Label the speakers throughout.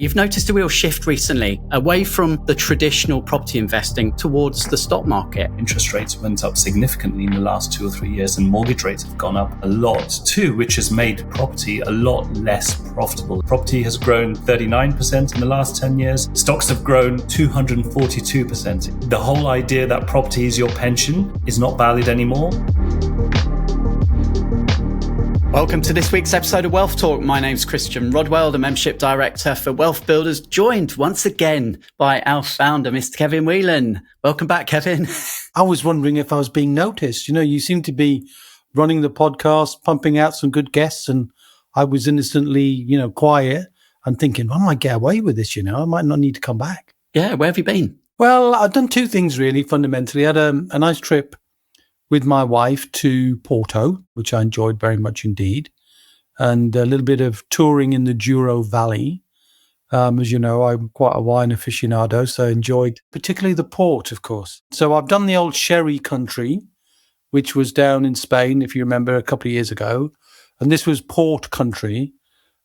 Speaker 1: You've noticed a real shift recently away from the traditional property investing towards the stock market.
Speaker 2: Interest rates went up significantly in the last 2 or 3 years, and mortgage rates have gone up a lot too, which has made property a lot less profitable. Property has grown 39% in the last 10 years. Stocks have grown 242%. The whole idea that property is your pension is not valid anymore.
Speaker 1: Welcome to this week's episode of Wealth Talk. My name's Christian Rodwell, the Membership Director for Wealth Builders, joined once again by our founder, Mr. Kevin Whelan. Welcome back, Kevin.
Speaker 3: I was wondering if I was being noticed. You seem to be running the podcast, pumping out some good guests, and I was innocently, quiet and thinking, I might get away with this, I might not need to come back.
Speaker 1: Yeah, where have you been?
Speaker 3: Well, I've done two things really, fundamentally. I had a nice trip with my wife to Porto, which I enjoyed very much indeed, and a little bit of touring in the Douro Valley. As you know, I'm quite a wine aficionado, so I enjoyed particularly the port, of course. So I've done the old sherry country, which was down in Spain, if you remember, a couple of years ago, and this was port country,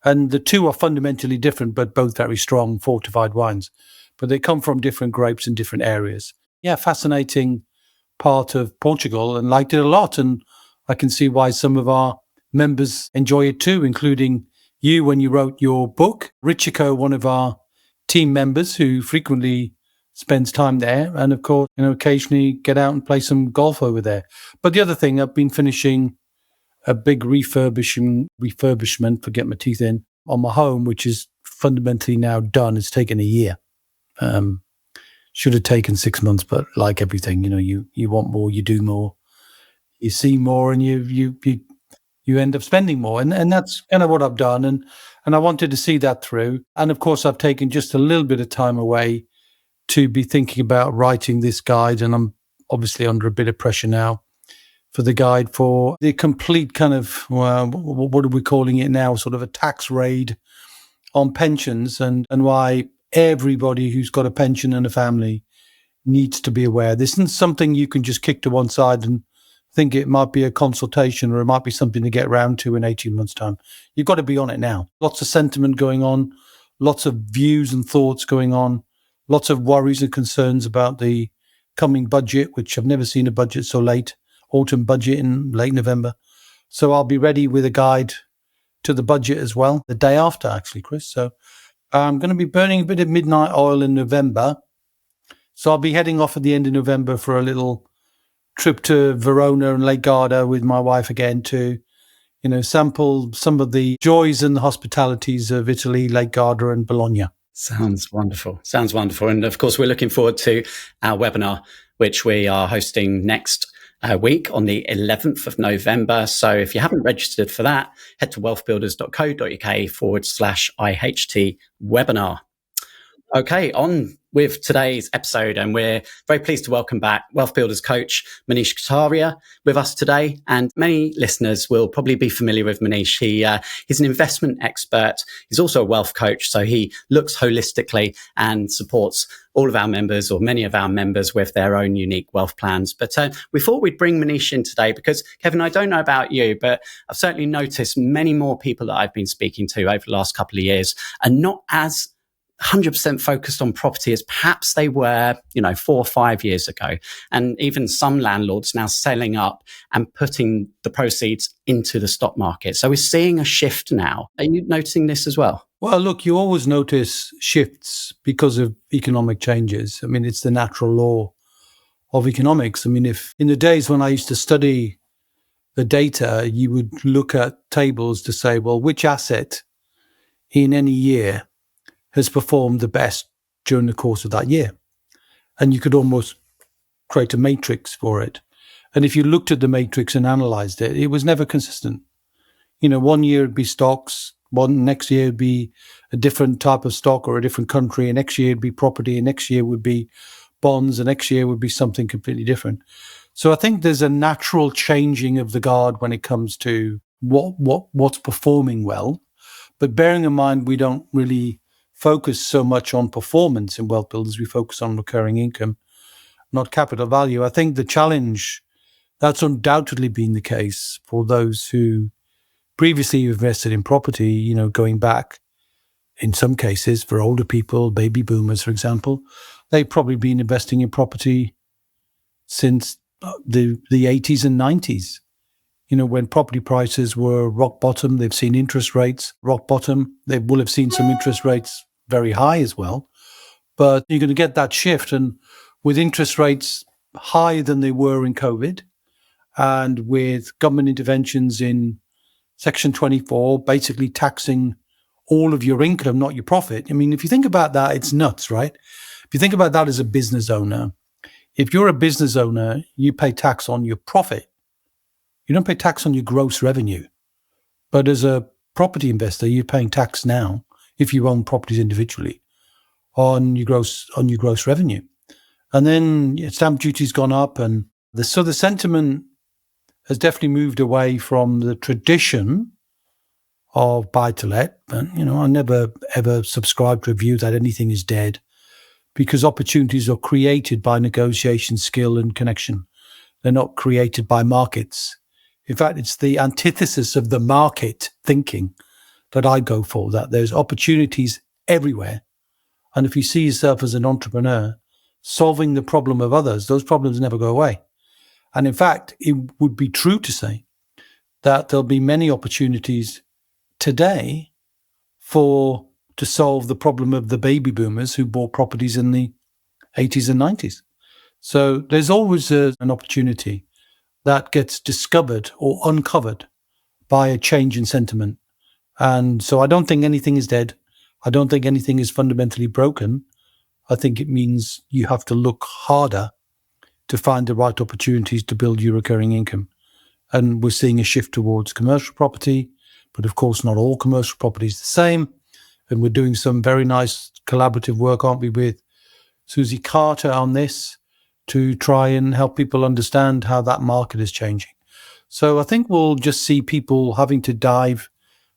Speaker 3: and the two are fundamentally different, but both very strong fortified wines, but they come from different grapes in different areas. Yeah, fascinating part of Portugal, and liked it a lot, and I can see why some of our members enjoy it too, including you when you wrote your book. Richiko, one of our team members who frequently spends time there, and of course, occasionally get out and play some golf over there. But the other thing, I've been finishing a big refurbishment, forget my teeth in, on my home, which is fundamentally now done. It's taken a year. Should have taken 6 months, but like everything, you want more, you do more, you see more, and you end up spending more, and that's kind of what I've done, and I wanted to see that through. And of course, I've taken just a little bit of time away to be thinking about writing this guide, and I'm obviously under a bit of pressure now for the guide for the complete kind of what are we calling it now, sort of a tax raid on pensions, and why everybody who's got a pension and a family needs to be aware. This isn't something you can just kick to one side and think it might be a consultation, or it might be something to get around to in 18 months' time. You've got to be on it now. Lots of sentiment going on, lots of views and thoughts going on, lots of worries and concerns about the coming budget, which I've never seen a budget so late, autumn budget in late November. So I'll be ready with a guide to the budget as well, the day after, actually, Chris. So I'm going to be burning a bit of midnight oil in November. So I'll be heading off at the end of November for a little trip to Verona and Lake Garda with my wife again to, sample some of the joys and the hospitalities of Italy, Lake Garda and Bologna.
Speaker 1: Sounds wonderful. And of course, we're looking forward to our webinar, which we are hosting next week on the 11th of November. So if you haven't registered for that, head to wealthbuilders.co.uk/IHT webinar. Okay, on with today's episode, and we're very pleased to welcome back Wealth Builders coach Manish Kataria with us today. And many listeners will probably be familiar with Manish. He's an investment expert. He's also a wealth coach, so he looks holistically and supports all of our members, or many of our members, with their own unique wealth plans. But we thought we'd bring Manish in today because, Kevin, I don't know about you, but I've certainly noticed many more people that I've been speaking to over the last couple of years are not as 100% focused on property as perhaps they were, 4 or 5 years ago. And even some landlords now selling up and putting the proceeds into the stock market. So we're seeing a shift now. Are you noticing this as well?
Speaker 3: Well, look, you always notice shifts because of economic changes. I mean, it's the natural law of economics. I mean, if in the days when I used to study the data, you would look at tables to say, well, which asset in any year has performed the best during the course of that year. And you could almost create a matrix for it. And if you looked at the matrix and analyzed it, it was never consistent. 1 year it'd be stocks, next year it'd be a different type of stock or a different country, and next year it'd be property, and next year would be bonds, and next year would be something completely different. So I think there's a natural changing of the guard when it comes to what's performing well. But bearing in mind, we don't really focus so much on performance in Wealth Builders. We focus on recurring income, not capital value. I think the challenge, that's undoubtedly been the case for those who previously invested in property, going back in some cases, for older people, baby boomers, for example, they've probably been investing in property since the 80s and 90s. When property prices were rock bottom, they've seen interest rates rock bottom. They will have seen some interest rates very high as well. But you're going to get that shift. And with interest rates higher than they were in COVID, and with government interventions in Section 24, basically taxing all of your income, not your profit. I mean, if you think about that, it's nuts, right? If you think about that as a business owner, if you're a business owner, you pay tax on your profit. You don't pay tax on your gross revenue. But as a property investor, you're paying tax now, if you own properties individually, on your gross revenue. And then stamp duty's gone up, and the sentiment has definitely moved away from the tradition of buy-to-let. But, I never, ever subscribe to a view that anything is dead, because opportunities are created by negotiation skill and connection. They're not created by markets. In fact, it's the antithesis of the market thinking that I go for, that there's opportunities everywhere. And if you see yourself as an entrepreneur solving the problem of others, those problems never go away. And in fact, it would be true to say that there'll be many opportunities today to solve the problem of the baby boomers who bought properties in the 80s and 90s. So there's always an opportunity that gets discovered or uncovered by a change in sentiment. And so I don't think anything is dead. I don't think anything is fundamentally broken. I think it means you have to look harder to find the right opportunities to build your recurring income. And we're seeing a shift towards commercial property, but of course not all commercial property is the same. And we're doing some very nice collaborative work, aren't we, with Susie Carter on this, to try and help people understand how that market is changing. So I think we'll just see people having to dive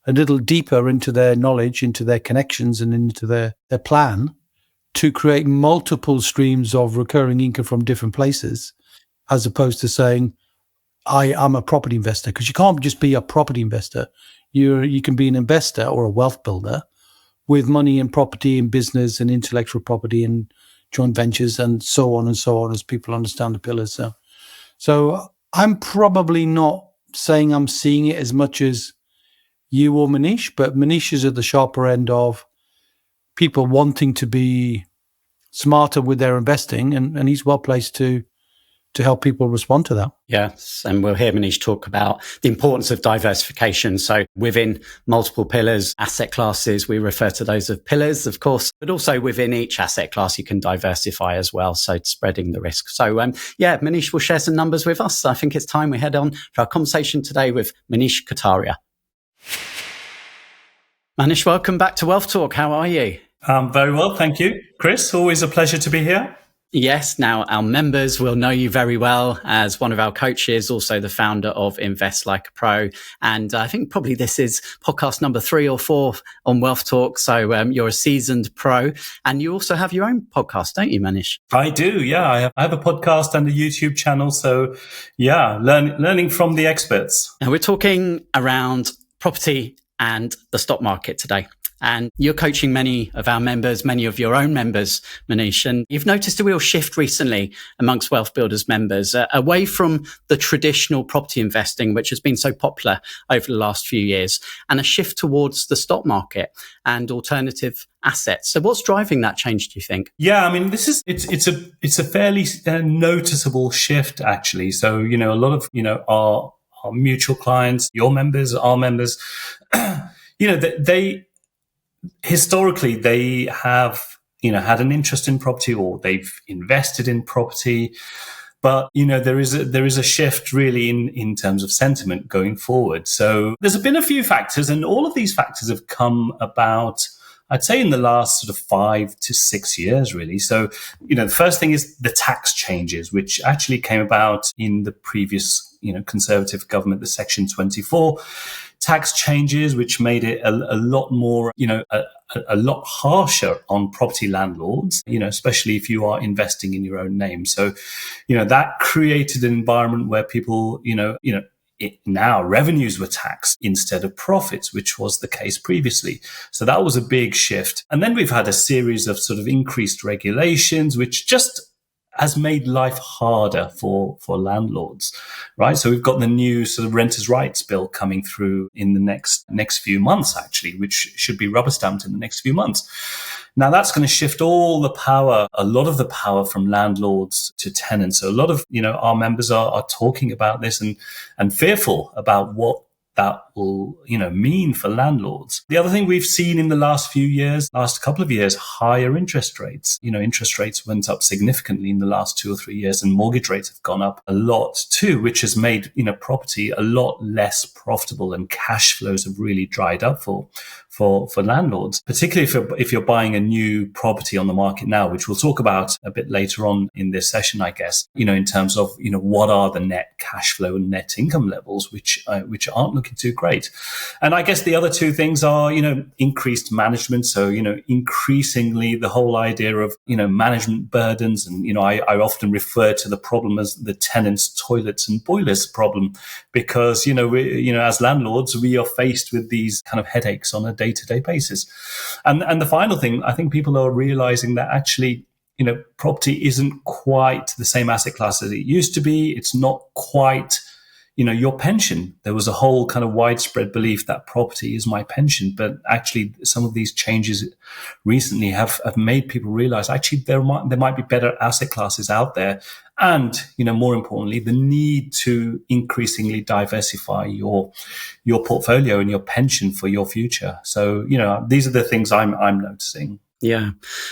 Speaker 3: a little deeper into their knowledge, into their connections, and into their plan to create multiple streams of recurring income from different places, as opposed to saying, I'm a property investor. Because you can't just be a property investor. You can be an investor or a wealth builder with money in property, in business, and intellectual property, and joint ventures, and so on, as people understand the pillars. So I'm probably not saying I'm seeing it as much as you or Manish, but Manish is at the sharper end of people wanting to be smarter with their investing, and he's well placed to help people respond to that.
Speaker 1: Yes, and we'll hear Manish talk about the importance of diversification. So within multiple pillars, asset classes, we refer to those as pillars, of course, but also within each asset class, you can diversify as well. So spreading the risk. So Manish will share some numbers with us. I think it's time we head on to our conversation today with Manish Kataria. Manish, welcome back to Wealth Talk. How are you?
Speaker 2: Very well, thank you. Chris, always a pleasure to be here.
Speaker 1: Yes. Now, our members will know you very well as one of our coaches, also the founder of Invest Like a Pro. And I think probably this is podcast number 3 or 4 on Wealth Talk. So you're a seasoned pro, and you also have your own podcast, don't you, Manish?
Speaker 2: I do. Yeah. I have a podcast and a YouTube channel. So yeah, learning from the experts.
Speaker 1: Now we're talking around property and the stock market today. And you're coaching many of our members, many of your own members, Manish, and you've noticed a real shift recently amongst Wealth Builders members away from the traditional property investing, which has been so popular over the last few years, and a shift towards the stock market and alternative assets. So what's driving that change, do you think?
Speaker 2: Yeah, I mean, it's a fairly noticeable shift, actually. So, a lot of, our mutual clients, your members, our members, historically, they have, had an interest in property, or they've invested in property. But, there is a shift really in terms of sentiment going forward. So there's been a few factors, and all of these factors have come about, I'd say, in the last sort of 5 to 6 years, really. So, the first thing is the tax changes, which actually came about in the previous, Conservative government, the Section 24 tax changes, which made it a lot more, a lot harsher on property landlords, especially if you are investing in your own name. So, that created an environment where people, now revenues were taxed instead of profits, which was the case previously. So that was a big shift. And then we've had a series of sort of increased regulations, which just has made life harder for landlords, right? So we've got the new sort of renters' rights bill coming through in the next few months, actually, which should be rubber stamped in the next few months. Now that's going to shift all the power, a lot of the power from landlords to tenants. So a lot of, our members are talking about this and fearful about what that will, mean for landlords. The other thing we've seen in the last couple of years, higher interest rates. Interest rates went up significantly in the last 2 or 3 years, and mortgage rates have gone up a lot too, which has made, property a lot less profitable, and cash flows have really dried up for landlords, particularly if you're buying a new property on the market now, which we'll talk about a bit later on in this session, I guess, in terms of, what are the net cash flow and net income levels, which aren't looking too great. And I guess the other two things are, increased management. So, increasingly the whole idea of, management burdens. And, I often refer to the problem as the tenants' toilets and boilers problem, because, as landlords, we are faced with these kind of headaches on a day-to-day basis. And the final thing, I think people are realizing that actually, property isn't quite the same asset class as it used to be. It's not quite, your pension. There was a whole kind of widespread belief that property is my pension, but actually some of these changes recently have made people realize actually there might be better asset classes out there. And, more importantly, the need to increasingly diversify your portfolio and your pension for your future. So, these are the things I'm noticing.
Speaker 1: Yeah.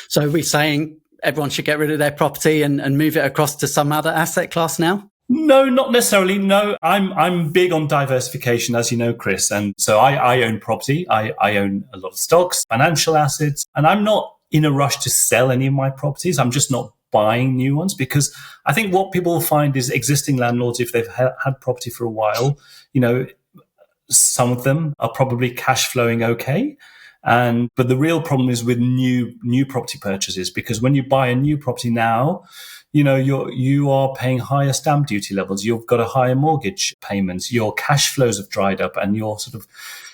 Speaker 1: So are we saying everyone should get rid of their property and move it across to some other asset class now?
Speaker 2: No, not necessarily. No, I'm big on diversification, as you know, Chris. And so I own property. I own a lot of stocks, financial assets, and I'm not in a rush to sell any of my properties. I'm just not buying new ones, because I think what people will find is existing landlords, if they've had property for a while, some of them are probably cash flowing okay. But the real problem is with new property purchases, because when you buy a new property now, you are paying higher stamp duty levels. You've got a higher mortgage payments. Your cash flows have dried up, and your sort of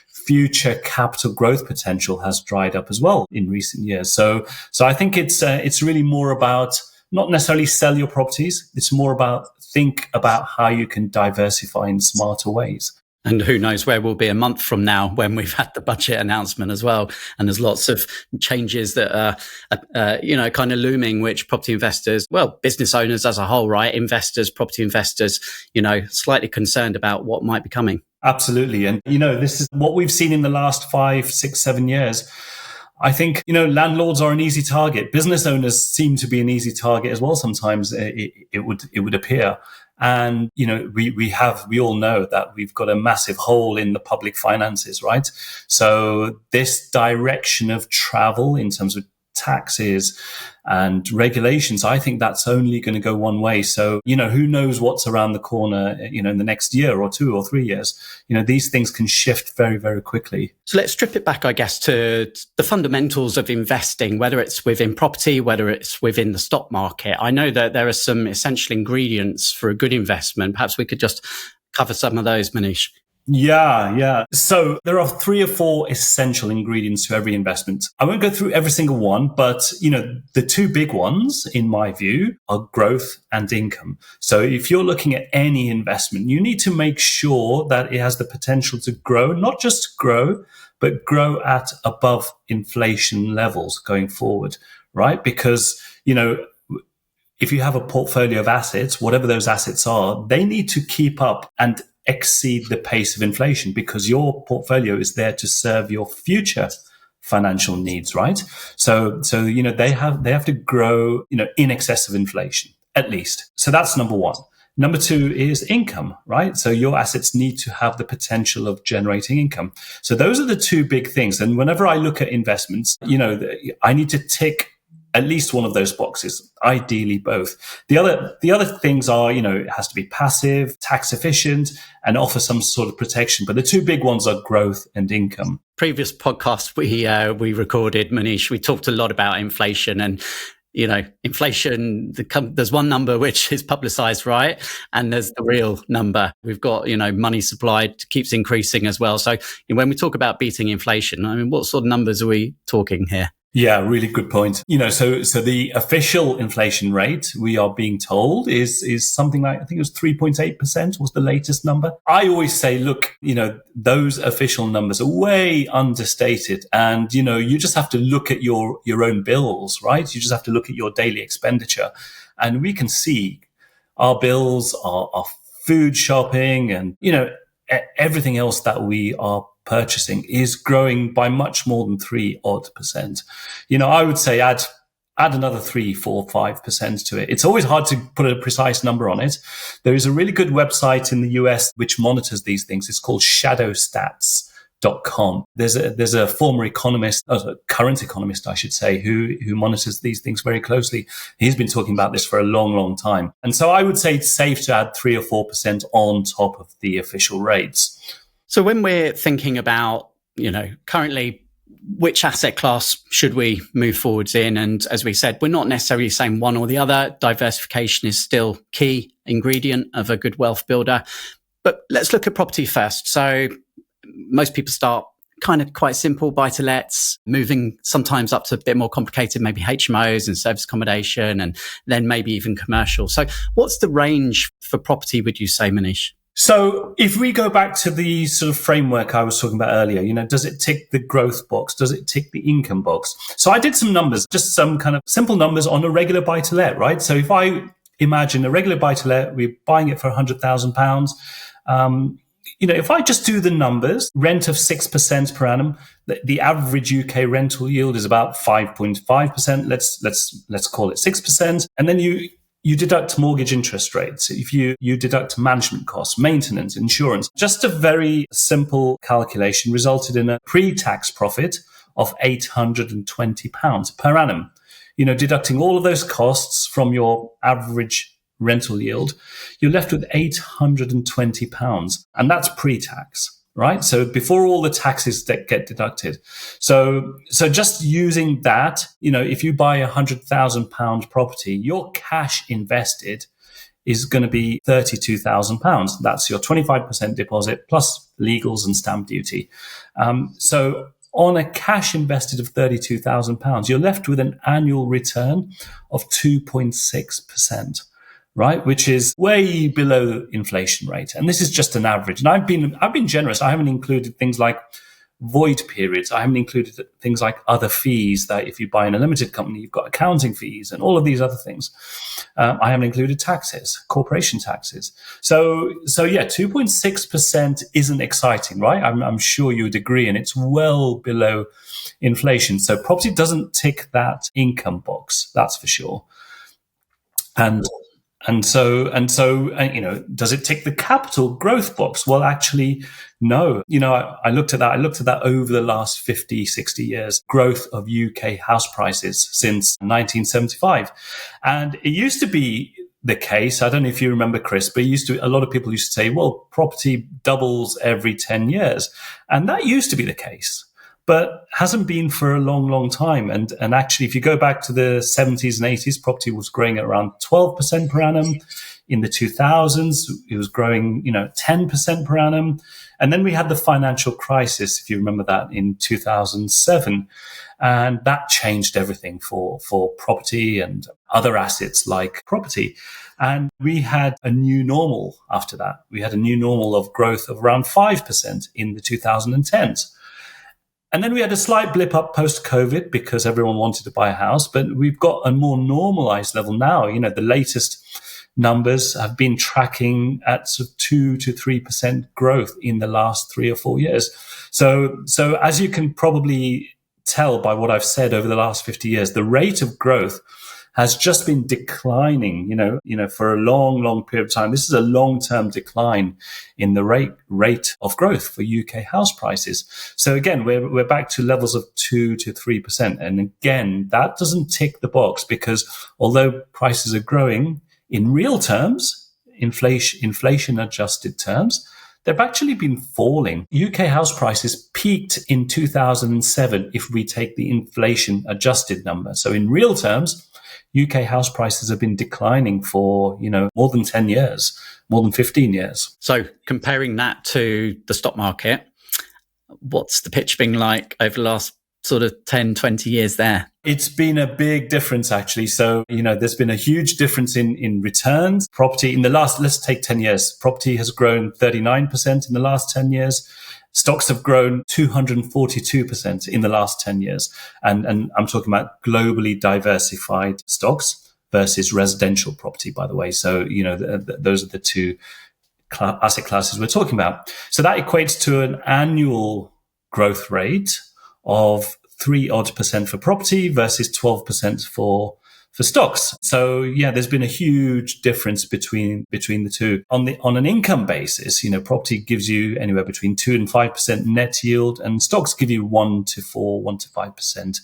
Speaker 2: future capital growth potential has dried up as well in recent years. So I think it's really more about not necessarily sell your properties. It's more about think about how you can diversify in smarter ways.
Speaker 1: And who knows where we'll be a month from now when we've had the budget announcement as well. And there's lots of changes that are, kind of looming, which property investors, business owners as a whole, right? Investors, property investors, slightly concerned about what might be coming.
Speaker 2: Absolutely. And, this is what we've seen in the last 5, 6, 7 years. I think, landlords are an easy target. Business owners seem to be an easy target as well. Sometimes it would appear. And, we all know that we've got a massive hole in the public finances, right? So this direction of travel in terms of taxes and regulations, I think that's only going to go one way. So, who knows what's around the corner, in the next year or 2 or 3 years. These things can shift very, very quickly.
Speaker 1: So let's strip it back, I guess, to the fundamentals of investing, whether it's within property, whether it's within the stock market. I know that there are some essential ingredients for a good investment. Perhaps we could just cover some of those, Manish.
Speaker 2: Yeah. So there are 3 or 4 essential ingredients to every investment. I won't go through every single one, but, the 2 big ones, in my view, are growth and income. So if you're looking at any investment, you need to make sure that it has the potential to grow, not just grow, but grow at above inflation levels going forward, right? Because, if you have a portfolio of assets, whatever those assets are, they need to keep up and exceed the pace of inflation, because your portfolio is there to serve your future financial needs, right? So they have to grow, in excess of inflation, at least. So that's number one. Number 2 is income, right? So your assets need to have the potential of generating income. So those are the 2 big things. And whenever I look at investments, I need to tick at least one of those boxes, ideally both. The other things are, it has to be passive, tax efficient, and offer some sort of protection. But the 2 big ones are growth and income.
Speaker 1: Previous podcast we recorded, Manish, we talked a lot about inflation, and inflation, there's one number which is publicized, right? And there's the real number. We've got, money supplied keeps increasing as well. So when we talk about beating inflation, I mean, what sort of numbers are we talking here?
Speaker 2: Yeah, really good point. So the official inflation rate, we are being told, is something like, I think it was 3.8% was the latest number. I always say, look, those official numbers are way understated. And, you just have to look at your own bills, right? You just have to look at your daily expenditure. And we can see our bills, our food shopping and, everything else that we are purchasing is growing by much more than 3% I would say add another 3, 4, 5% to it. It's always hard to put a precise number on it. There is a really good website in the US which monitors these things. It's called shadowstats.com. There's a former economist, a current economist, I should say, who monitors these things very closely. He's been talking about this for a long, long time. And so I would say it's safe to add 3 or 4% on top of the official rates.
Speaker 1: So when we're thinking about, currently, which asset class should we move forwards in? And as we said, we're not necessarily saying one or the other. Diversification is still key ingredient of a good wealth builder. But let's look at property first. So most people start kind of quite simple buy-to-lets, moving sometimes up to a bit more complicated, maybe HMOs and service accommodation, and then maybe even commercial. So what's the range for property, would you say, Manish?
Speaker 2: So if we go back to the sort of framework I was talking about earlier, does it tick the growth box? Does it tick the income box? So I did some numbers, just some kind of simple numbers on a regular buy-to-let, right? So if I imagine a regular buy-to-let, we're buying it for £100,000. If I just do the numbers, rent of 6% per annum, the average UK rental yield is about 5.5%. Let's call it 6%. And then you deduct mortgage interest rates. If you deduct management costs, maintenance, insurance, just a very simple calculation resulted in a pre-tax profit of £820 per annum. Deducting all of those costs from your average rental yield, you're left with £820. And that's pre-tax, right? So before all the taxes that get deducted. So just using that, if you buy £100,000 property, your cash invested is going to be £32,000. That's your 25% deposit plus legals and stamp duty. So on a cash invested of £32,000, you're left with an annual return of 2.6%. Right, which is way below inflation rate, and this is just an average. And I've been generous. I haven't included things like void periods. I haven't included things like other fees that if you buy in a limited company, you've got accounting fees and all of these other things. I haven't included taxes, corporation taxes. So yeah, 2.6% isn't exciting, right? I'm sure you would agree, and it's well below inflation. So property doesn't tick that income box, that's for sure. And so, does it tick the capital growth box? Well, actually, no. I looked at that over the last 50, 60 years, growth of UK house prices since 1975. And it used to be the case. I don't know if you remember, Chris, but a lot of people used to say, well, property doubles every 10 years. And that used to be the case, but hasn't been for a long, long time. And actually, if you go back to the 70s and 80s, property was growing at around 12% per annum. In the 2000s, it was growing, 10% per annum. And then we had the financial crisis, if you remember that, in 2007. And that changed everything for property and other assets like property. And we had a new normal after that. We had a new normal of growth of around 5% in the 2010s. And then we had a slight blip up post-COVID because everyone wanted to buy a house, but we've got a more normalized level now. The latest numbers have been tracking at sort of 2 to 3% growth in the last 3 or 4 years. So as you can probably tell by what I've said over the last 50 years, the rate of growth has just been declining, for a long, long period of time. This is a long-term decline in the rate of growth for UK house prices. So again, we're back to levels of 2 to 3%. And again, that doesn't tick the box because although prices are growing in real terms, inflation adjusted terms, they've actually been falling. UK house prices peaked in 2007 if we take the inflation adjusted number. So in real terms, UK house prices have been declining for, more than 10 years, more than 15 years.
Speaker 1: So comparing that to the stock market, what's the pitch been like over the last sort of 10, 20 years there?
Speaker 2: It's been a big difference, actually. So, there's been a huge difference in returns. Property in the last, let's take 10 years. Property has grown 39% in the last 10 years. Stocks have grown 242% in the last 10 years. And I'm talking about globally diversified stocks versus residential property, by the way. So, those are the two asset classes we're talking about. So that equates to an annual growth rate of 3% for property versus 12% for stocks. So there's been a huge difference between the two. On an income basis, property gives you anywhere between 2 and 5% net yield, and stocks give you 1 to 5%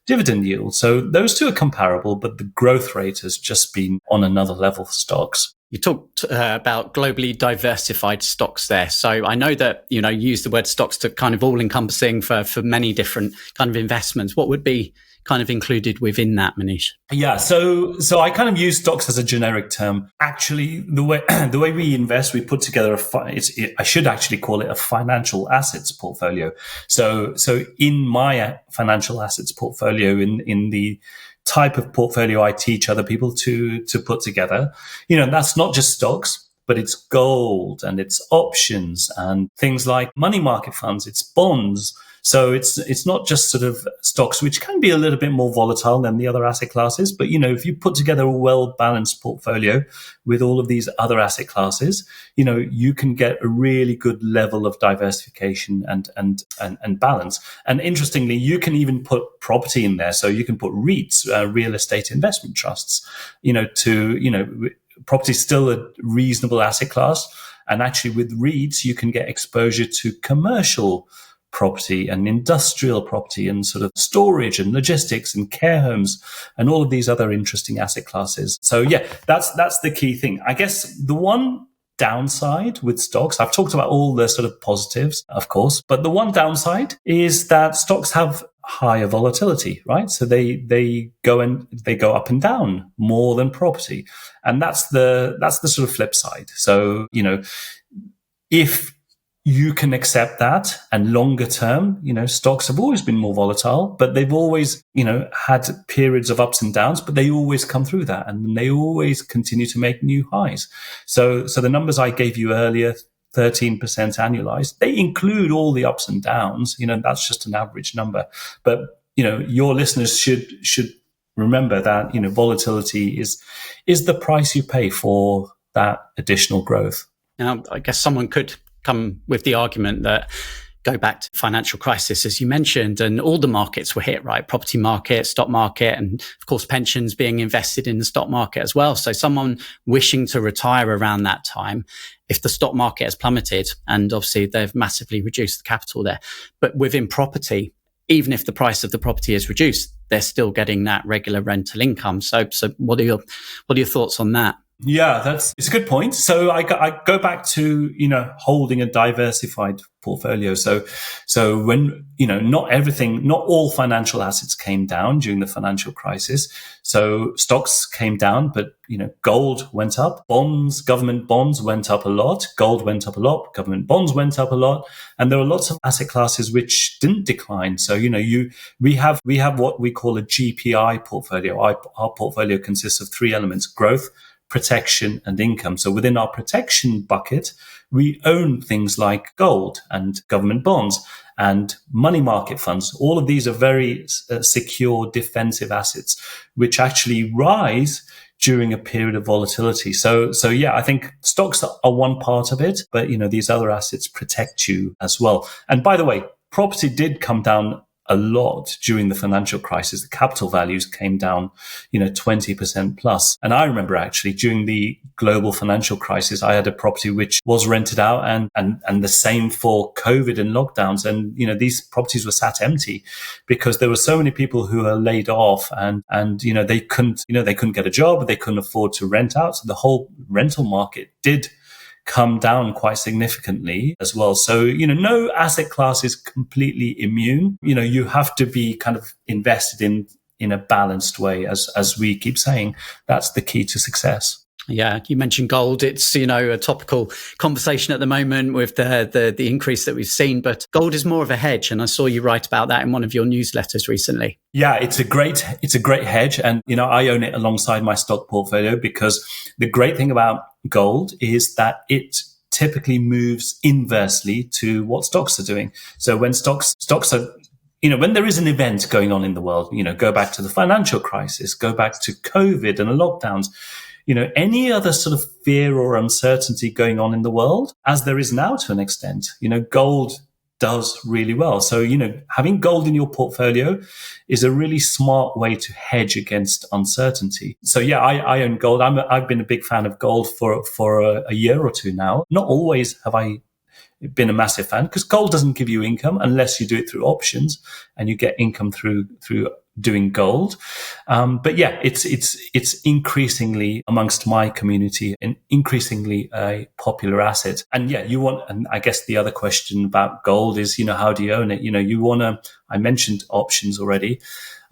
Speaker 2: dividend yield. So those two are comparable, but the growth rate has just been on another level for stocks.
Speaker 1: You talked about globally diversified stocks there. So I know that, you use the word stocks to kind of all encompassing for many different kind of investments. What would be kind of included within that, Manish?
Speaker 2: Yeah, so I kind of use stocks as a generic term. Actually, the way we invest, we put together I should actually call it a financial assets portfolio. So in my financial assets portfolio, in the type of portfolio I teach other people to put together, that's not just stocks, but it's gold and it's options and things like money market funds, it's bonds. So it's not just sort of stocks, which can be a little bit more volatile than the other asset classes. But, if you put together a well-balanced portfolio with all of these other asset classes, you can get a really good level of diversification and balance. And interestingly, you can even put property in there. So you can put REITs, real estate investment trusts, property is still a reasonable asset class. And actually with REITs, you can get exposure to commercial property and industrial property and sort of storage and logistics and care homes and all of these other interesting asset classes. So that's the key thing. I guess the one downside with stocks, I've talked about all the sort of positives, of course, but the one downside is that stocks have higher volatility, right? So they go up and down more than property. And that's the sort of flip side. So, if you can accept that, and longer term, stocks have always been more volatile, but they've always, had periods of ups and downs, but they always come through that and they always continue to make new highs. So the numbers I gave you earlier, 13% annualized, they include all the ups and downs. That's just an average number. But, your listeners should remember that, volatility is the price you pay for that additional growth.
Speaker 1: Now, I guess someone could come with the argument that go back to financial crisis, as you mentioned, and all the markets were hit, right? Property market, stock market, and of course, pensions being invested in the stock market as well. So someone wishing to retire around that time, if the stock market has plummeted, and obviously they've massively reduced the capital there, but within property, even if the price of the property is reduced, they're still getting that regular rental income. So what are your thoughts on that?
Speaker 2: Yeah, it's a good point. So I go back to, holding a diversified portfolio. So when, not all financial assets came down during the financial crisis. So stocks came down, but, gold went up, government bonds went up a lot, gold went up a lot, government bonds went up a lot. And there are lots of asset classes which didn't decline. So, we have what we call a GPI portfolio. Our portfolio consists of 3 elements: growth, protection, and income. So within our protection bucket, we own things like gold and government bonds and money market funds. All of these are very secure defensive assets, which actually rise during a period of volatility. So I think stocks are one part of it, but these other assets protect you as well. And by the way, property did come down a lot during the financial crisis. The capital values came down, 20% plus. And I remember actually during the global financial crisis, I had a property which was rented out and the same for COVID and lockdowns. And, these properties were sat empty because there were so many people who were laid off and they couldn't get a job, they couldn't afford to rent out. So the whole rental market did come down quite significantly as well. So, no asset class is completely immune. You have to be kind of invested in a balanced way. As we keep saying, that's the key to success.
Speaker 1: Yeah, you mentioned gold. It's, a topical conversation at the moment with the increase that we've seen, but gold is more of a hedge. And I saw you write about that in one of your newsletters recently.
Speaker 2: Yeah, it's a great hedge. And, I own it alongside my stock portfolio, because the great thing about gold is that it typically moves inversely to what stocks are doing. So when stocks are, when there is an event going on in the world, go back to the financial crisis, go back to COVID and the lockdowns, any other sort of fear or uncertainty going on in the world, as there is now to an extent, gold does really well. So, having gold in your portfolio is a really smart way to hedge against uncertainty. So yeah, I own gold. I've been a big fan of gold for a year or two now. Not always have I been a massive fan, because gold doesn't give you income unless you do it through options, and you get income through doing gold. But yeah, it's increasingly amongst my community and increasingly a popular asset. And yeah, and I guess the other question about gold is, how do you own it? I mentioned options already.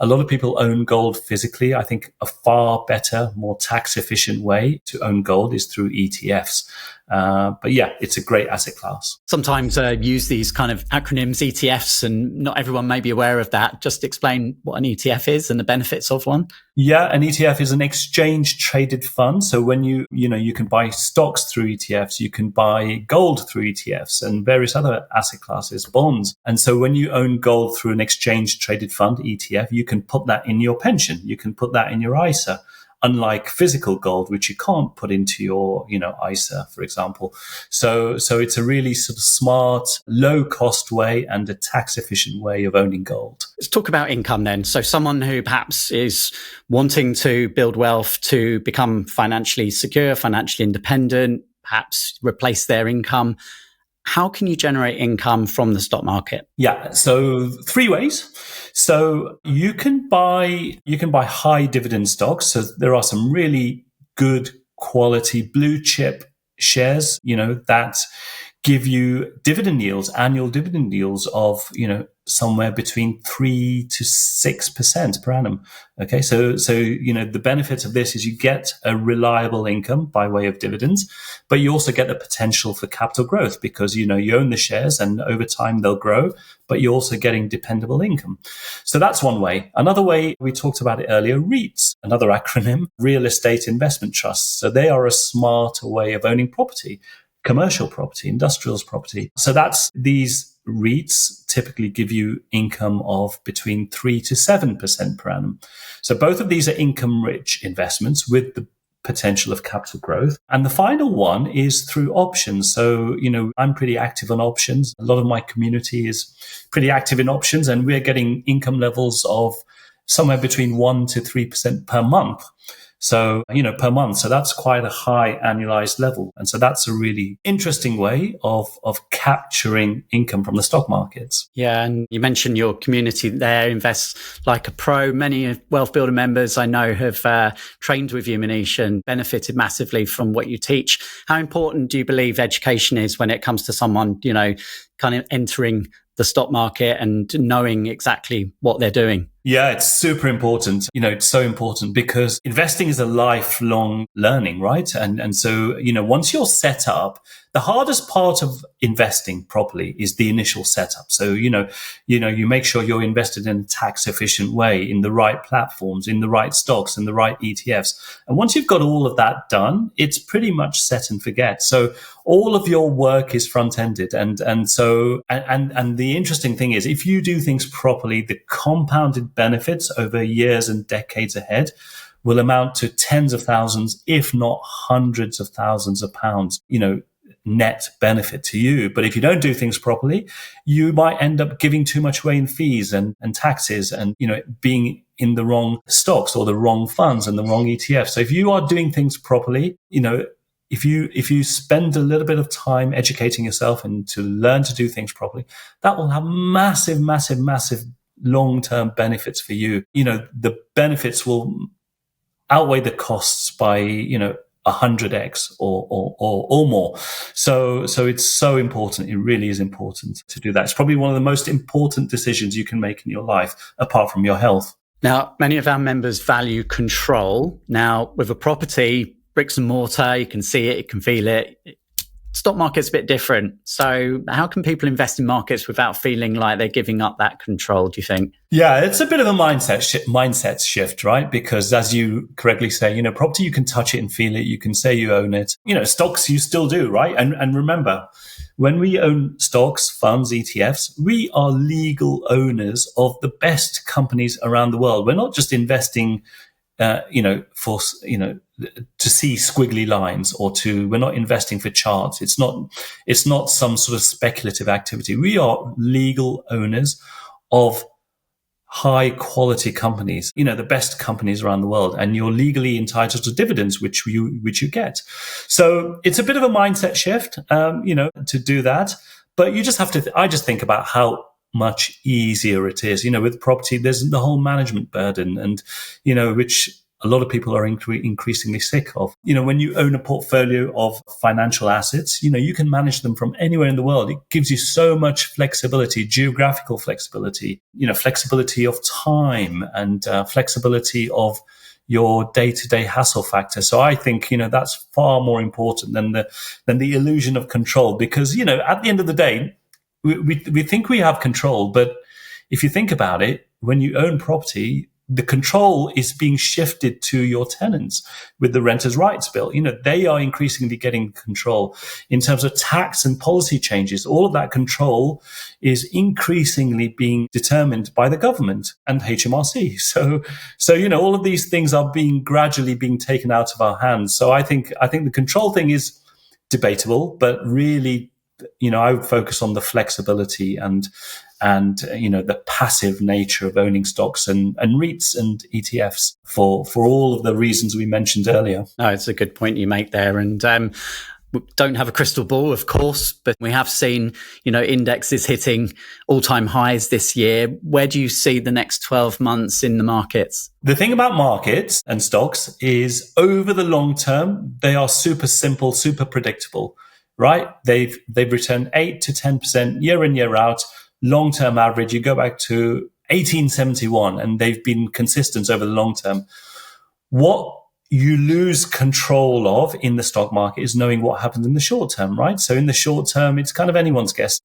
Speaker 2: A lot of people own gold physically. I think a far better, more tax efficient way to own gold is through ETFs. But yeah, it's a great asset class.
Speaker 1: Sometimes use these kind of acronyms, ETFs, and not everyone may be aware of that. Just explain what an ETF is and the benefits of one.
Speaker 2: Yeah, an ETF is an exchange traded fund. So when you can buy stocks through ETFs, you can buy gold through ETFs and various other asset classes, bonds. And so when you own gold through an exchange traded fund, ETF, you can put that in your pension. You can put that in your ISA. Unlike physical gold, which you can't put into your, ISA, for example. So it's a really sort of smart, low cost way and a tax efficient way of owning gold.
Speaker 1: Let's talk about income then. So someone who perhaps is wanting to build wealth to become financially secure, financially independent, perhaps replace their income. How can you generate income from the stock market?
Speaker 2: Yeah, so 3 ways. So you can buy high dividend stocks. So there are some really good quality blue chip shares, that give you dividend yields, annual dividend yields of, somewhere between 3 to 6% per annum. Okay. So, the benefit of this is you get a reliable income by way of dividends, but you also get the potential for capital growth because, you own the shares and over time they'll grow, but you're also getting dependable income. So that's one way. Another way, we talked about it earlier, REITs, another acronym, real estate investment trusts. So they are a smarter way of owning property, commercial property, industrials property. So that's these REITs typically give you income of between 3 to 7% per annum. So both of these are income rich investments with the potential of capital growth. And the final one is through options. So, I'm pretty active on options. A lot of my community is pretty active in options, and we're getting income levels of somewhere between 1 to 3% per month. So, per month. So that's quite a high annualized level. And so that's a really interesting way of capturing income from the stock markets.
Speaker 1: Yeah. And you mentioned your community there invests like a pro. Many Wealth Builder members I know have trained with you, Manish, and benefited massively from what you teach. How important do you believe education is when it comes to someone, kind of entering the stock market and knowing exactly what they're doing?
Speaker 2: Yeah, it's super important. It's so important because investing is a lifelong learning, right? And so, once you're set up, the hardest part of investing properly is the initial setup. So, you make sure you're invested in a tax efficient way, in the right platforms, in the right stocks, in the right ETFs. And once you've got all of that done, it's pretty much set and forget. So all of your work is front ended. And the interesting thing is, if you do things properly, the compounded benefits over years and decades ahead will amount to tens of thousands, if not hundreds of thousands of pounds, net benefit to you. But if you don't do things properly, you might end up giving too much away in fees and taxes and, being in the wrong stocks or the wrong funds and the wrong ETFs. So if you are doing things properly, if you spend a little bit of time educating yourself and to learn to do things properly, that will have massive, massive, massive long-term benefits for you. The benefits will outweigh the costs by, 100x or more. So it's so important. It really is important to do that. It's probably one of the most important decisions you can make in your life, apart from your health.
Speaker 1: Now, many of our members value control. Now, with a property, bricks and mortar, you can see it, you can feel it. Stock market's a bit different. So how can people invest in markets without feeling like they're giving up that control, do you think?
Speaker 2: Yeah, it's a bit of a mindset shift, right? Because as you correctly say, property, you can touch it and feel it. You can say you own it. Stocks, you still do, right? And remember, when we own stocks, funds, ETFs, we are legal owners of the best companies around the world. We're not just investing to see squiggly lines we're not investing for charts. It's not some sort of speculative activity. We are legal owners of high quality companies, the best companies around the world, and you're legally entitled to dividends, which you get. So it's a bit of a mindset shift, to do that. But you just have to, I just think about how much easier it is. With property, there's the whole management burden and, which a lot of people are increasingly sick of. When you own a portfolio of financial assets, you can manage them from anywhere in the world. It gives you so much flexibility, geographical flexibility, flexibility of time and flexibility of your day-to-day hassle factor. So I think, that's far more important than the illusion of control, because, at the end of the day, we think we have control, but if you think about it, when you own property, the control is being shifted to your tenants with the Renters' Rights Bill. They are increasingly getting control in terms of tax and policy changes. All of that control is increasingly being determined by the government and HMRC. So, all of these things are gradually being taken out of our hands. So I think the control thing is debatable, but really, I would focus on the flexibility and the passive nature of owning stocks and REITs and ETFs for all of the reasons we mentioned earlier.
Speaker 1: No, it's a good point you make there. And we don't have a crystal ball, of course, but we have seen, indexes hitting all-time highs this year. Where do you see the next 12 months in the markets?
Speaker 2: The thing about markets and stocks is over the long term, they are super simple, super predictable, right? They've returned 8 to 10% year in, year out. Long-term average, you go back to 1871, and they've been consistent over the long term. What you lose control of in the stock market is knowing what happens in the short term, right? So in the short term, it's kind of anyone's guess.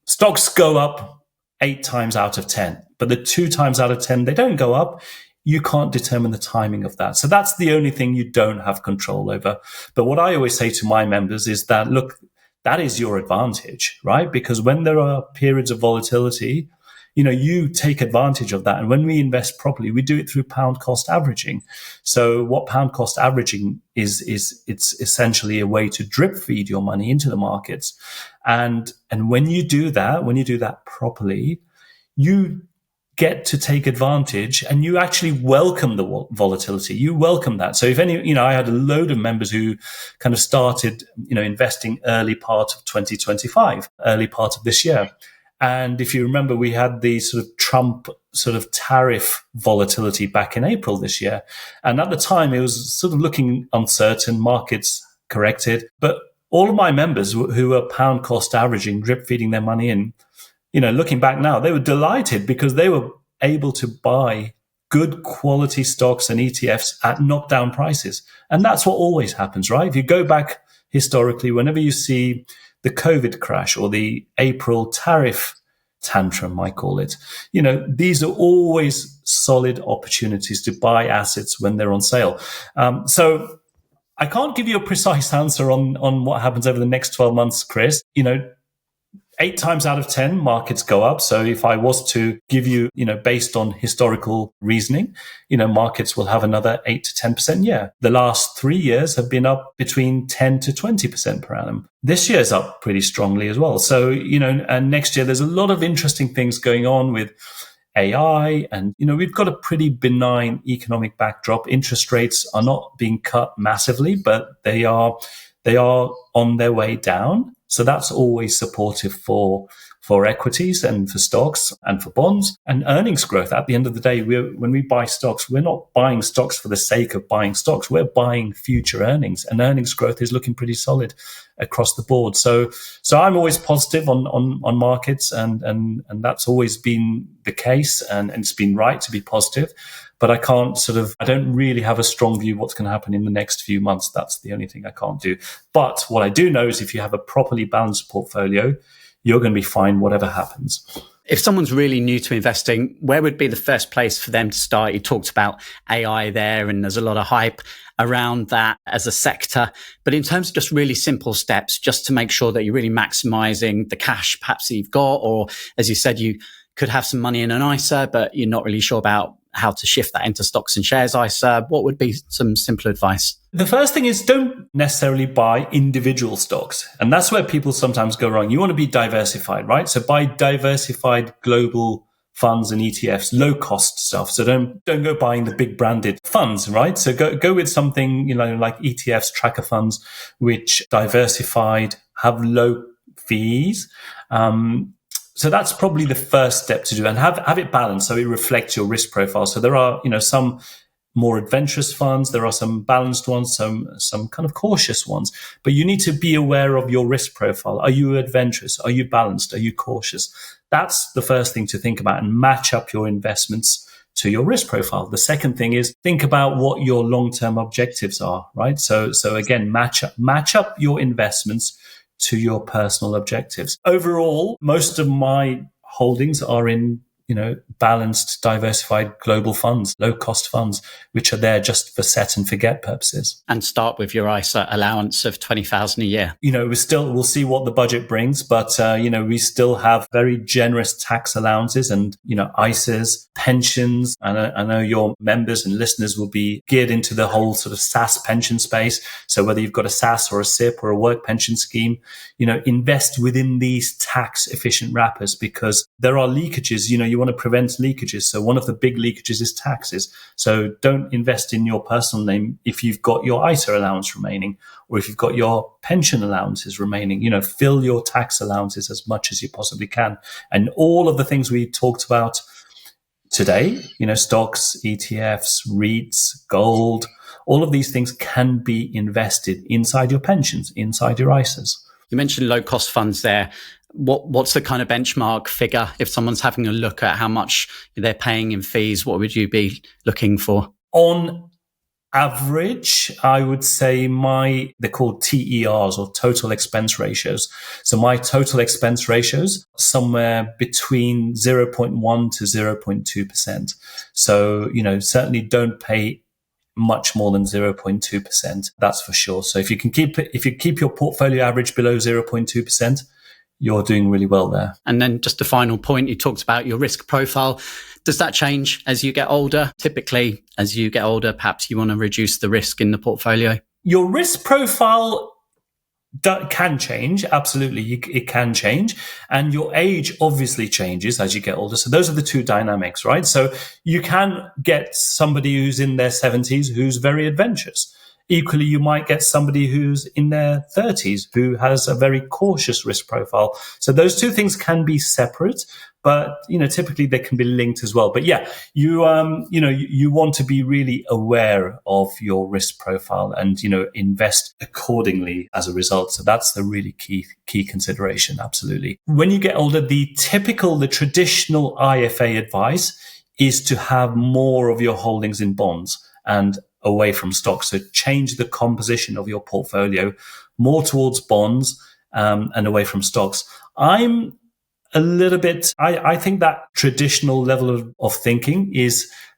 Speaker 2: Stocks go up 8 times out of 10, but the 2 times out of 10, they don't go up. You can't determine the timing of that. So that's the only thing you don't have control over. But what I always say to my members is that, look, that is your advantage, right? Because when there are periods of volatility, you take advantage of that. And when we invest properly, we do it through pound cost averaging. So what pound cost averaging is it's essentially a way to drip feed your money into the markets. And when you do that properly, you get to take advantage and you actually welcome the volatility. You welcome that. So if I had a load of members who kind of started, investing early part of 2025, early part of this year. And if you remember, we had the sort of Trump sort of tariff volatility back in April this year. And at the time, it was sort of looking uncertain, markets corrected. But all of my members who were pound cost averaging, drip feeding their money in, looking back now, they were delighted because they were able to buy good quality stocks and ETFs at knockdown prices. And that's what always happens, right? If you go back historically, whenever you see the COVID crash or the April tariff tantrum, I call it, these are always solid opportunities to buy assets when they're on sale. So I can't give you a precise answer on what happens over the next 12 months, Chris. 8 times out of 10 markets go up. So if I was to give you, based on historical reasoning, markets will have another 8 to 10% year. The last 3 years have been up between 10 to 20% per annum. This year's up pretty strongly as well. So, and next year there's a lot of interesting things going on with AI and, we've got a pretty benign economic backdrop. Interest rates are not being cut massively, but they are on their way down. So that's always supportive for equities and for stocks and for bonds and earnings growth. At the end of the day, when we buy stocks, we're not buying stocks for the sake of buying stocks. We're buying future earnings, and earnings growth is looking pretty solid across the board. So I'm always positive on markets, and that's always been the case, and it's been right to be positive. But I don't really have a strong view what's going to happen in the next few months. That's the only thing I can't do. But what I do know is if you have a properly balanced portfolio, you're going to be fine whatever happens.
Speaker 1: If someone's really new to investing, where would be the first place for them to start? You talked about AI there, and there's a lot of hype around that as a sector. But in terms of just really simple steps, just to make sure that you're really maximizing the cash perhaps that you've got, or as you said, you could have some money in an ISA, but you're not really sure about how to shift that into stocks and shares ISA, what would be some simple advice?
Speaker 2: The first thing is don't necessarily buy individual stocks. And that's where people sometimes go wrong. You want to be diversified, right? So buy diversified global funds and ETFs, low cost stuff. So don't go buying the big branded funds, right? So go with something, like ETFs, tracker funds, which diversified, have low fees. So that's probably the first step to do, and have it balanced so it reflects your risk profile. So there are, some more adventurous funds, there are some balanced ones, some kind of cautious ones, but you need to be aware of your risk profile. Are you adventurous? Are you balanced? Are you cautious? That's the first thing to think about, and match up your investments to your risk profile. The second thing is think about what your long-term objectives are, right? So again, match up your investments to your personal objectives. Overall, most of my holdings are in, balanced, diversified global funds, low cost funds, which are there just for set and forget purposes.
Speaker 1: And start with your ISA allowance of 20,000 a year.
Speaker 2: We'll see what the budget brings, but, we still have very generous tax allowances and, ISAs, pensions. And I know your members and listeners will be geared into the whole sort of SSAS pension space. So whether you've got a SSAS or a SIP or a work pension scheme, invest within these tax efficient wrappers, because there are leakages. You want to prevent leakages. So one of the big leakages is taxes. So don't invest in your personal name if you've got your ISA allowance remaining, or if you've got your pension allowances remaining. Fill your tax allowances as much as you possibly can. And all of the things we talked about today, stocks, ETFs, REITs, gold, all of these things can be invested inside your pensions, inside your ISAs.
Speaker 1: You mentioned low cost funds there. What's the kind of benchmark figure if someone's having a look at how much they're paying in fees? What would you be looking for?
Speaker 2: On average, I would say they're called TERs, or total expense ratios. So my total expense ratios somewhere between 0.1 to 0.2%. So, certainly don't pay much more than 0.2%. That's for sure. So if you keep your portfolio average below 0.2%, you're doing really well there.
Speaker 1: And then just a final point, you talked about your risk profile. Does that change as you get older? Typically, as you get older, perhaps you want to reduce the risk in the portfolio?
Speaker 2: Your risk profile can change. Absolutely, it can change. And your age obviously changes as you get older. So those are the two dynamics, right? So you can get somebody who's in their 70s who's very adventurous. Equally, you might get somebody who's in their 30s who has a very cautious risk profile. So those two things can be separate, but, typically they can be linked as well. But yeah, you want to be really aware of your risk profile and, invest accordingly as a result. So that's the really key consideration. Absolutely. When you get older, the traditional IFA advice is to have more of your holdings in bonds and away from stocks. So change the composition of your portfolio more towards bonds and away from stocks. I'm a little bit, I think that traditional level of thinking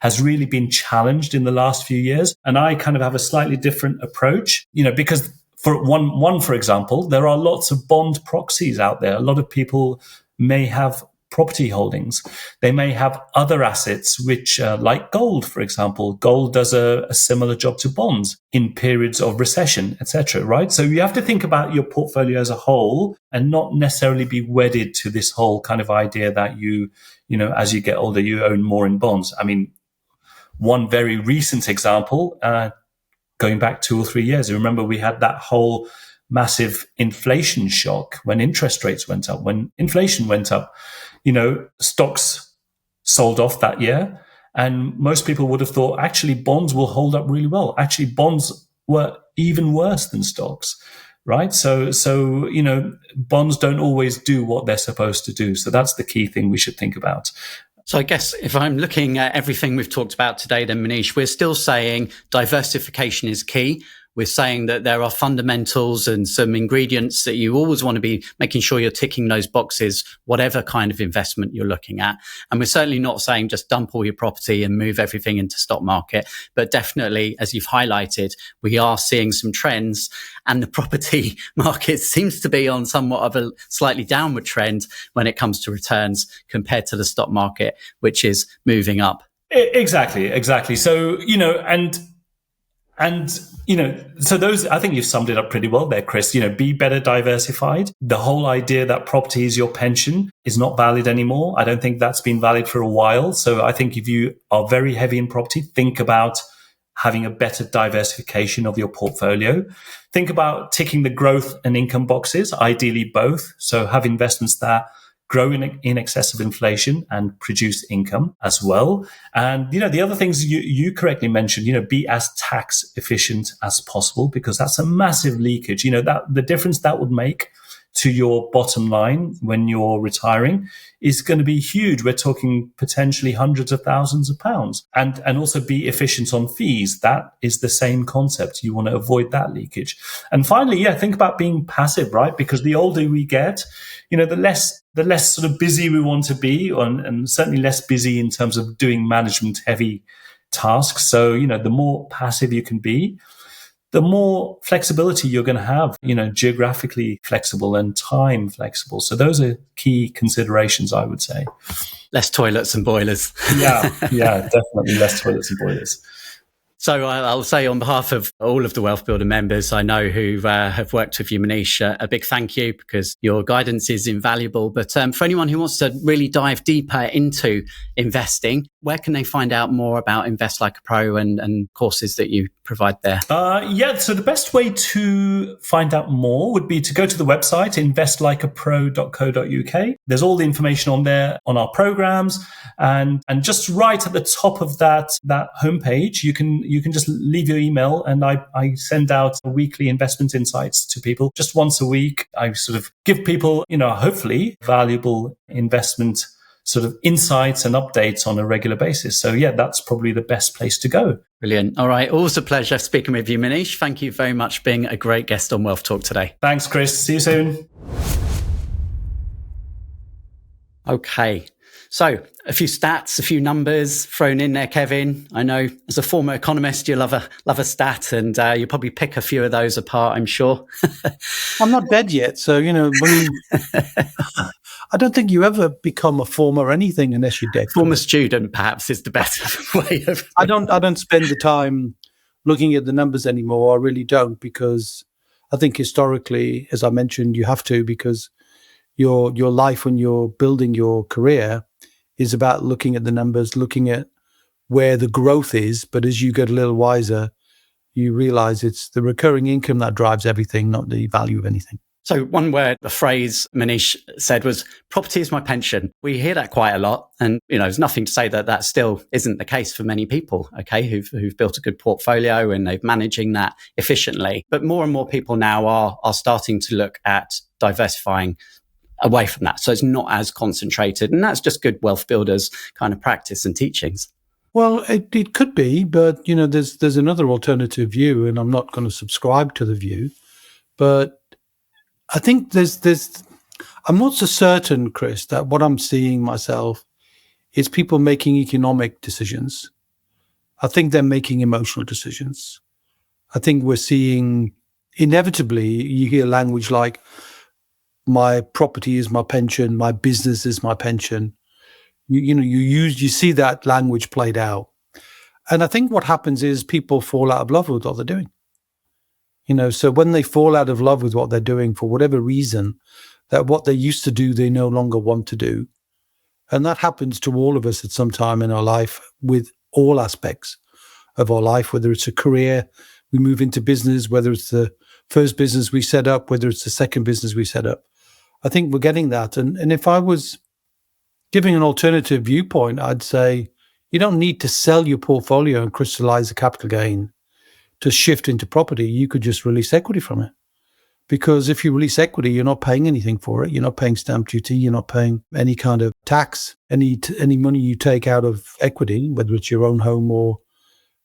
Speaker 2: has really been challenged in the last few years. And I kind of have a slightly different approach, because for example, there are lots of bond proxies out there. A lot of people may have property holdings. They may have other assets, which like gold, for example. Gold does a similar job to bonds in periods of recession, etc. Right? So you have to think about your portfolio as a whole and not necessarily be wedded to this whole kind of idea that you as you get older, you own more in bonds. I mean, one very recent example, going back 2 or 3 years, I remember we had that whole massive inflation shock when interest rates went up, when inflation went up, stocks sold off that year. And most people would have thought, actually, bonds will hold up really well. Actually, bonds were even worse than stocks, right? So bonds don't always do what they're supposed to do. So that's the key thing we should think about.
Speaker 1: So I guess if I'm looking at everything we've talked about today, then Manish, we're still saying diversification is key. We're saying that there are fundamentals and some ingredients that you always want to be making sure you're ticking those boxes, whatever kind of investment you're looking at. And we're certainly not saying just dump all your property and move everything into stock market. But definitely, as you've highlighted, we are seeing some trends, and the property market seems to be on somewhat of a slightly downward trend when it comes to returns compared to the stock market, which is moving up.
Speaker 2: Exactly. So, so those, I think you've summed it up pretty well there, Chris. Be better diversified. The whole idea that property is your pension is not valid anymore. I don't think that's been valid for a while. So I think if you are very heavy in property, think about having a better diversification of your portfolio. Think about ticking the growth and income boxes, ideally both. So have investments that grow in excess of inflation and produce income as well. And, the other things you correctly mentioned, be as tax efficient as possible, because that's a massive leakage. That the difference that would make to your bottom line when you're retiring is going to be huge. We're talking potentially hundreds of thousands of pounds. And also be efficient on fees. That is the same concept. You want to avoid that leakage. And finally, think about being passive, right? Because the older we get, the less sort of busy we want to be, and certainly less busy in terms of doing management heavy tasks. So, the more passive you can be, the more flexibility you're going to have, geographically flexible and time flexible. So those are key considerations, I would say.
Speaker 1: Less toilets and boilers.
Speaker 2: Yeah, definitely less toilets and boilers.
Speaker 1: So I'll say on behalf of all of the Wealth Builder members I know who have worked with you, Manish, a big thank you, because your guidance is invaluable. But for anyone who wants to really dive deeper into investing, where can they find out more about Invest Like a Pro and courses that you provide there?
Speaker 2: So the best way to find out more would be to go to the website, investlikeapro.co.uk. There's all the information on there on our programs. And just right at the top of that homepage, you can just leave your email, and I send out weekly investment insights to people just once a week. I sort of give people, hopefully valuable investment sort of insights and updates on a regular basis. So that's probably the best place to go.
Speaker 1: Brilliant. All right. Always a pleasure speaking with you, Manish. Thank you very much for being a great guest on Wealth Talk today.
Speaker 2: Thanks, Chris. See you soon.
Speaker 1: Okay. So a few stats, a few numbers thrown in there, Kevin. I know as a former economist, you love a stat, and you probably pick a few of those apart, I'm sure.
Speaker 3: I'm not dead yet. So, I don't think you ever become a former anything unless you're dead.
Speaker 1: Former student, perhaps, is the better way of.
Speaker 3: I don't spend the time looking at the numbers anymore. I really don't, because I think historically, as I mentioned, you have to, because your life when you're building your career is about looking at the numbers, looking at where the growth is. But as you get a little wiser, you realize it's the recurring income that drives everything, not the value of anything.
Speaker 1: So one word, a phrase Manish said was, property is my pension. We hear that quite a lot. And, there's nothing to say that still isn't the case for many people, okay, who've built a good portfolio and they're managing that efficiently. But more and more people now are starting to look at diversifying away from that. So it's not as concentrated. And that's just good wealth builders kind of practice and teachings.
Speaker 3: Well, it could be, but, there's another alternative view, and I'm not going to subscribe to the view. But I think I'm not so certain, Chris, that what I'm seeing myself is people making economic decisions. I think they're making emotional decisions. I think we're seeing, inevitably, you hear language like, my property is my pension, my business is my pension. You see that language played out. And I think what happens is people fall out of love with what they're doing. So when they fall out of love with what they're doing for whatever reason, that what they used to do, they no longer want to do. And that happens to all of us at some time in our life with all aspects of our life, whether it's a career, we move into business, whether it's the first business we set up, whether it's the second business we set up. I think we're getting that. And if I was giving an alternative viewpoint, I'd say you don't need to sell your portfolio and crystallize the capital gain to shift into property. You could just release equity from it. Because if you release equity, you're not paying anything for it. You're not paying stamp duty. You're not paying any kind of tax. Any money you take out of equity, whether it's your own home or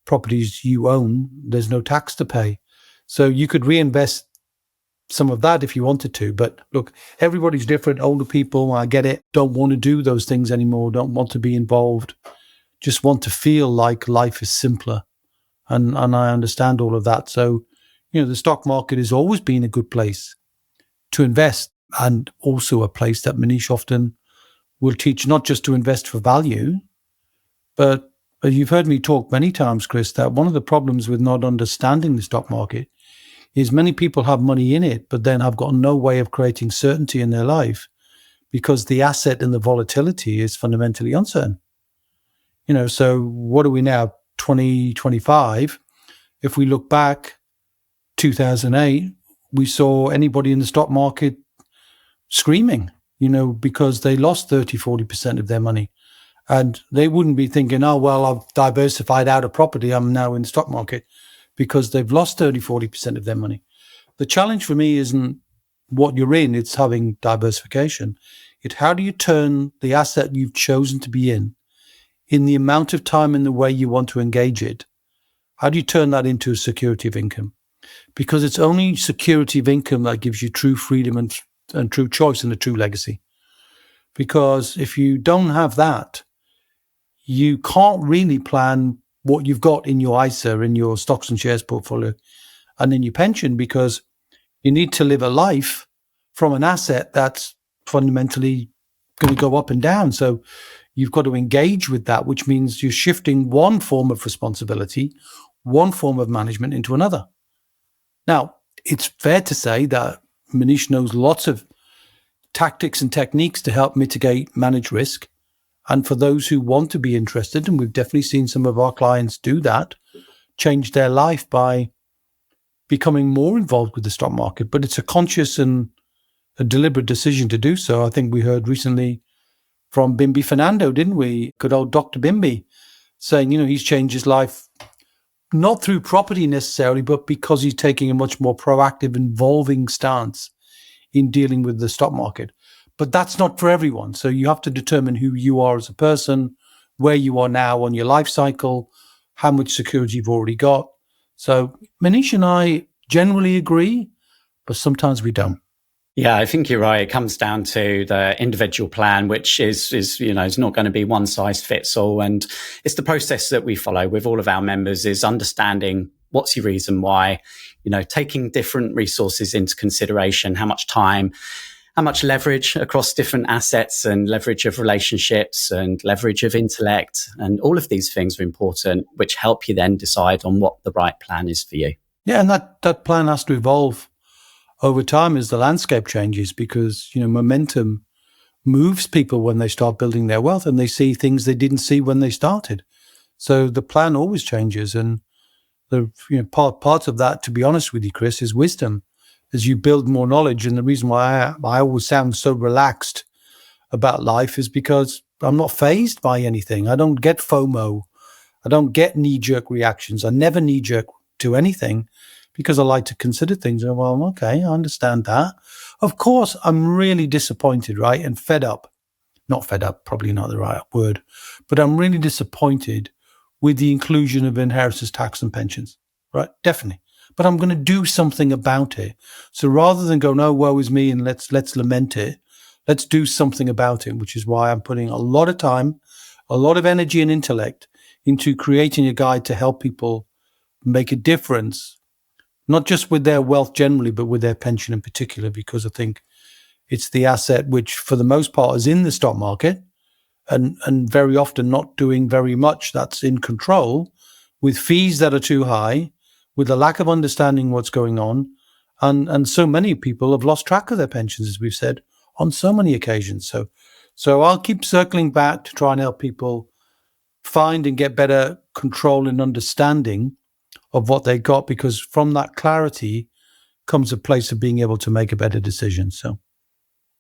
Speaker 3: properties you own, there's no tax to pay. So you could reinvest some of that if you wanted to. But look, everybody's different. Older people, I get it, don't want to do those things anymore, don't want to be involved, just want to feel like life is simpler. And I understand all of that. So, the stock market has always been a good place to invest, and also a place that Manish often will teach not just to invest for value, but you've heard me talk many times, Chris, that one of the problems with not understanding the stock market is many people have money in it, but then have got no way of creating certainty in their life because the asset and the volatility is fundamentally uncertain. So what are we now, 2025? If we look back, 2008, we saw anybody in the stock market screaming, because they lost 30, 40% of their money. And they wouldn't be thinking, oh, well, I've diversified out of property, I'm now in the stock market, because they've lost 30, 40% of their money. The challenge for me isn't what you're in, it's having diversification. It's how do you turn the asset you've chosen to be in the amount of time and the way you want to engage it, how do you turn that into a security of income? Because it's only security of income that gives you true freedom and true choice and a true legacy. Because if you don't have that, you can't really plan what you've got in your ISA, in your stocks and shares portfolio, and in your pension, because you need to live a life from an asset that's fundamentally going to go up and down. So you've got to engage with that, which means you're shifting one form of responsibility, one form of management into another. Now, it's fair to say that Manish knows lots of tactics and techniques to help mitigate, manage risk. And for those who want to be interested, and we've definitely seen some of our clients do that, change their life by becoming more involved with the stock market. But it's a conscious and a deliberate decision to do so. I think we heard recently from Bimby Fernando, didn't we? Good old Dr. Bimby saying, he's changed his life not through property necessarily, but because he's taking a much more proactive, involving stance in dealing with the stock market. But that's not for everyone. So you have to determine who you are as a person, where you are now on your life cycle, how much security you've already got. So Manish and I generally agree, but sometimes we don't.
Speaker 1: Yeah, I think you're right. It comes down to the individual plan, which is not going to be one size fits all. And it's the process that we follow with all of our members is understanding what's your reason why, taking different resources into consideration, how much time, how much leverage across different assets and leverage of relationships and leverage of intellect. And all of these things are important, which help you then decide on what the right plan is for you.
Speaker 3: Yeah, and that plan has to evolve over time as the landscape changes, because, momentum moves people when they start building their wealth and they see things they didn't see when they started. So the plan always changes. And the part of that, to be honest with you, Chris, is wisdom. As you build more knowledge, and the reason why I always sound so relaxed about life is because I'm not fazed by anything. I don't get FOMO. I don't get knee-jerk reactions. I never knee-jerk to anything, because I like to consider things. Well, okay, I understand that. Of course, I'm really disappointed, right? And fed up. Not fed up, probably not the right word. But I'm really disappointed with the inclusion of inheritance tax and pensions, right? Definitely. But I'm going to do something about it. So rather than go, no, woe is me, and let's lament it, let's do something about it, which is why I'm putting a lot of time, a lot of energy and intellect into creating a guide to help people make a difference, not just with their wealth generally, but with their pension in particular, because I think it's the asset which, for the most part, is in the stock market and very often not doing very much that's in control, with fees that are too high, with a lack of understanding what's going on. And so many people have lost track of their pensions, as we've said, on so many occasions. So I'll keep circling back to try and help people find and get better control and understanding of what they got, because from that clarity comes a place of being able to make a better decision. So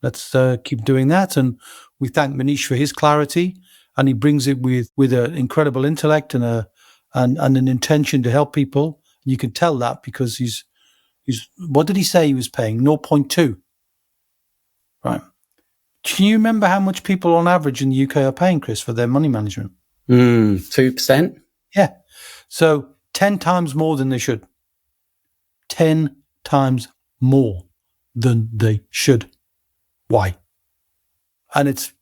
Speaker 3: let's keep doing that. And we thank Manish for his clarity, and he brings it with an incredible intellect and an intention to help people. You can tell that because he's what did he say he was paying? 0.2. Right. Can you remember how much people on average in the UK are paying, Chris, for their money management?
Speaker 1: 2%.
Speaker 3: Yeah. So 10 times more than they should. 10 times more than they should. Why? And it's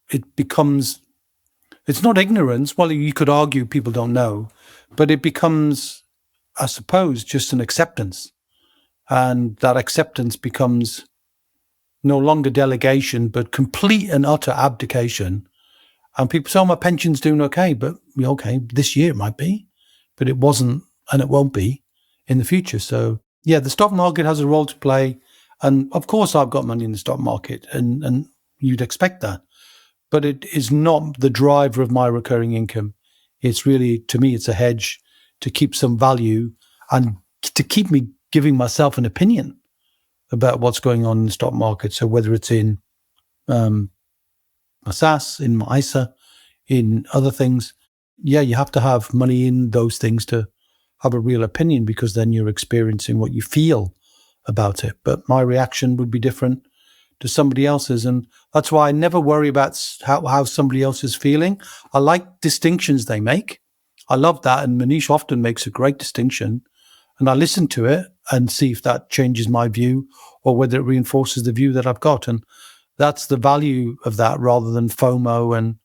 Speaker 3: not ignorance. Well, you could argue people don't know, but it becomes, I suppose, just an acceptance. And that acceptance becomes no longer delegation, but complete and utter abdication. And people say, oh, my pension's doing okay, but okay, this year it might be, but it wasn't and it won't be in the future. So yeah, the stock market has a role to play. And of course I've got money in the stock market and you'd expect that, but it is not the driver of my recurring income. It's really, to me, it's a hedge to keep some value and to keep me giving myself an opinion about what's going on in the stock market. So whether it's in my SAS, in my ISA, in other things, yeah, you have to have money in those things to have a real opinion, because then you're experiencing what you feel about it. But my reaction would be different to somebody else's. And that's why I never worry about how somebody else is feeling. I like distinctions they make. I love that. And Manish often makes a great distinction. And I listen to it and see if that changes my view or whether it reinforces the view that I've got. And that's the value of that, rather than FOMO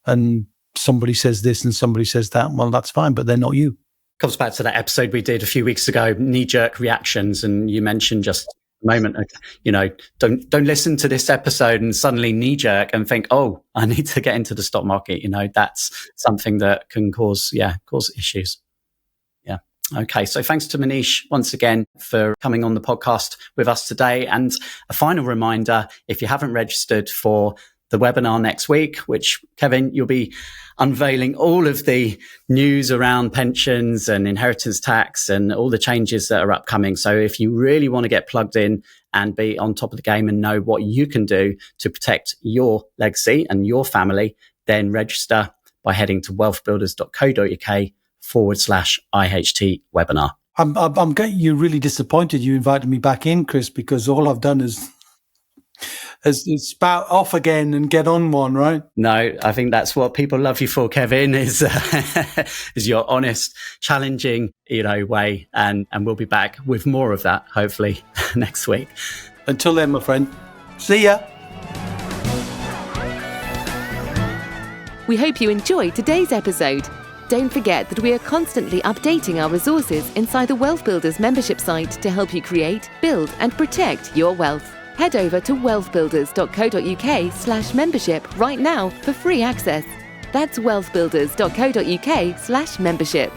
Speaker 3: and somebody says this and somebody says that. Well, that's fine, but they're not you.
Speaker 1: Comes back to that episode we did a few weeks ago, knee-jerk reactions. And you mentioned just a moment, don't listen to this episode and suddenly knee-jerk and think, oh, I need to get into the stock market. That's something that can cause issues. Okay, so thanks to Manish once again for coming on the podcast with us today. And a final reminder, if you haven't registered for the webinar next week, which, Kevin, you'll be unveiling all of the news around pensions and inheritance tax and all the changes that are upcoming. So if you really want to get plugged in and be on top of the game and know what you can do to protect your legacy and your family, then register by heading to wealthbuilders.co.uk/IHT webinar.
Speaker 3: I'm getting you really disappointed you invited me back in, Chris, because all I've done is spout off again and get on one, right?
Speaker 1: No, I think that's what people love you for, Kevin, is your honest, challenging, way. And we'll be back with more of that, hopefully, next week.
Speaker 3: Until then, my friend, see ya.
Speaker 4: We hope you enjoyed today's episode. Don't forget that we are constantly updating our resources inside the Wealth Builders membership site to help you create, build, and protect your wealth. Head over to wealthbuilders.co.uk/membership right now for free access. That's wealthbuilders.co.uk/membership.